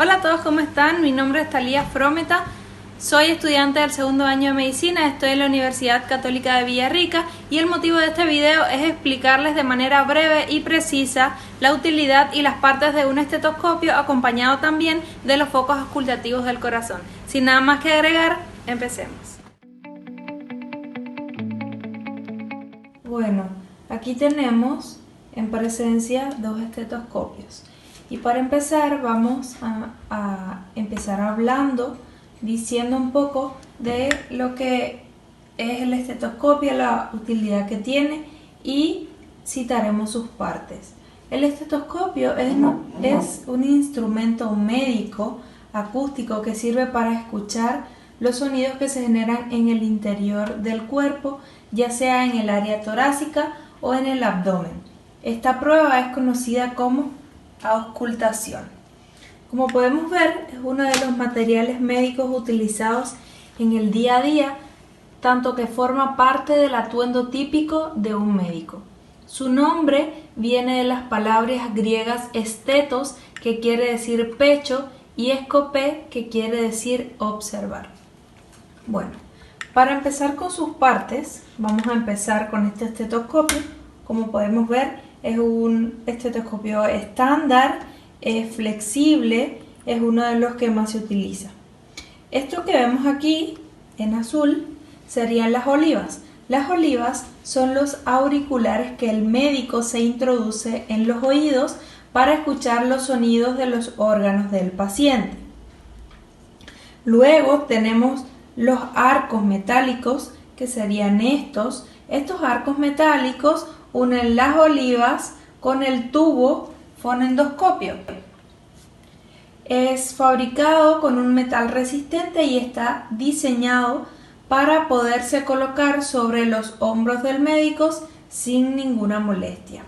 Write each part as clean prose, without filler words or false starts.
Hola a todos, ¿cómo están? Mi nombre es Thalía Frometa, soy estudiante del segundo año de medicina, estoy en la Universidad Católica de Villarrica y el motivo de este video es explicarles de manera breve y precisa la utilidad y las partes de un estetoscopio, acompañado también de los focos auscultativos del corazón. Sin nada más que agregar, empecemos. Bueno, aquí tenemos en presencia dos estetoscopios. Y para empezar vamos a empezar hablando, diciendo un poco de lo que es el estetoscopio, la utilidad que tiene y citaremos sus partes. El estetoscopio es un instrumento médico acústico que sirve para escuchar los sonidos que se generan en el interior del cuerpo, ya sea en el área torácica o en el abdomen. Esta prueba es conocida como auscultación. Como podemos ver, es uno de los materiales médicos utilizados en el día a día, tanto que forma parte del atuendo típico de un médico. Su nombre viene de las palabras griegas estetos, que quiere decir pecho, y escopé, que quiere decir observar. Bueno, para empezar con sus partes, vamos a empezar con este estetoscopio. Como podemos ver, es un estetoscopio estándar, es flexible, es uno de los que más se utiliza. Esto que vemos aquí en azul serían las olivas. Las olivas son los auriculares que el médico se introduce en los oídos para escuchar los sonidos de los órganos del paciente. Luego tenemos los arcos metálicos, que serían estos. Estos arcos metálicos unen las olivas con el tubo fonendoscopio. Es fabricado con un metal resistente y está diseñado para poderse colocar sobre los hombros del médico sin ninguna molestia.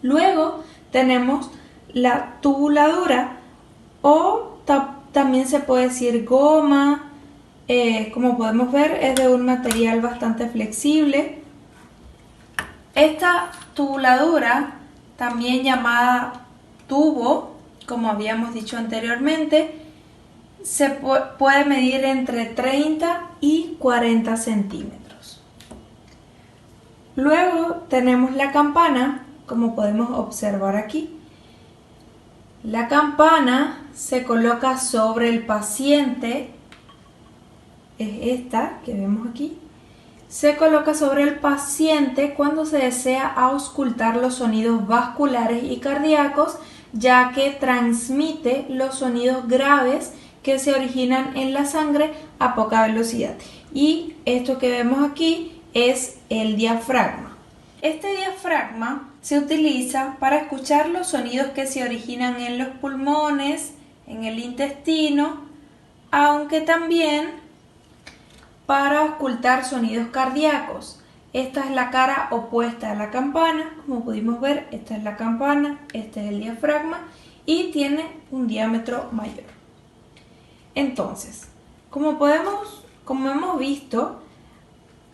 Luego tenemos la tubuladura, o también se puede decir goma. Como podemos ver, es de un material bastante flexible. Esta tubuladura, también llamada tubo, como habíamos dicho anteriormente, se puede medir entre 30 y 40 centímetros. Luego tenemos la campana, como podemos observar aquí. La campana se coloca sobre el paciente, es esta que vemos aquí. Se coloca sobre el paciente cuando se desea auscultar los sonidos vasculares y cardíacos, ya que transmite los sonidos graves que se originan en la sangre a poca velocidad. Y esto que vemos aquí es el diafragma. Este diafragma se utiliza para escuchar los sonidos que se originan en los pulmones, en el intestino, aunque también para ocultar sonidos cardíacos. Esta es la cara opuesta a la campana. Como pudimos ver, esta es la campana, este es el diafragma y tiene un diámetro mayor. Entonces, como hemos visto,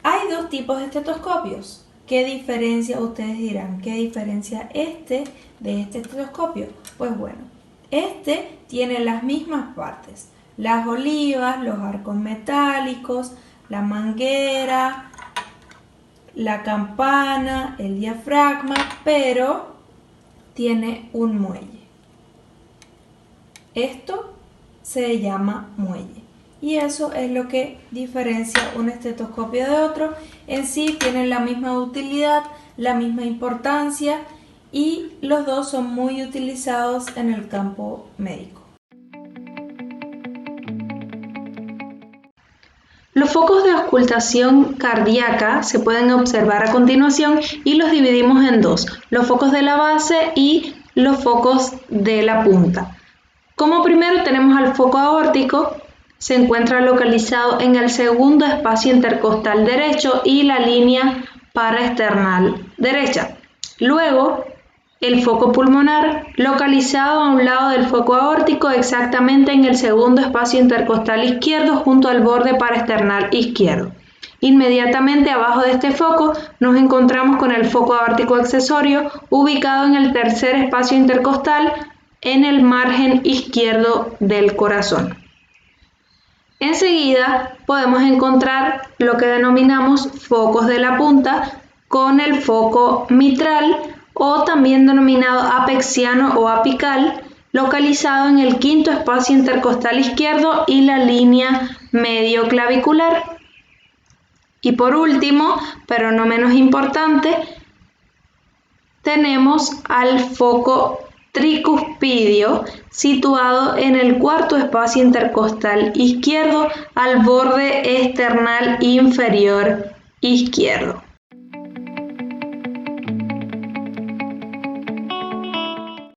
hay dos tipos de estetoscopios. ¿Qué diferencia? Ustedes dirán, ¿qué diferencia este de este estetoscopio? Pues bueno, este tiene las mismas partes: las olivas, los arcos metálicos, la manguera, la campana, el diafragma, pero tiene un muelle. Esto se llama muelle y eso es lo que diferencia un estetoscopio de otro. En sí tienen la misma utilidad, la misma importancia y los dos son muy utilizados en el campo médico. Los focos de auscultación cardíaca se pueden observar a continuación y los dividimos en dos: los focos de la base y los focos de la punta. Como primero tenemos al foco aórtico. Se encuentra localizado en el segundo espacio intercostal derecho y la línea paraesternal derecha. Luego, el foco pulmonar, localizado a un lado del foco aórtico, exactamente en el segundo espacio intercostal izquierdo junto al borde paraesternal izquierdo. Inmediatamente abajo de este foco nos encontramos con el foco aórtico accesorio, ubicado en el tercer espacio intercostal en el margen izquierdo del corazón. Enseguida podemos encontrar lo que denominamos focos de la punta con el foco mitral o también denominado apexiano o apical, localizado en el quinto espacio intercostal izquierdo y la línea medio clavicular. Y por último, pero no menos importante, tenemos al foco tricuspidio situado en el cuarto espacio intercostal izquierdo al borde esternal inferior izquierdo.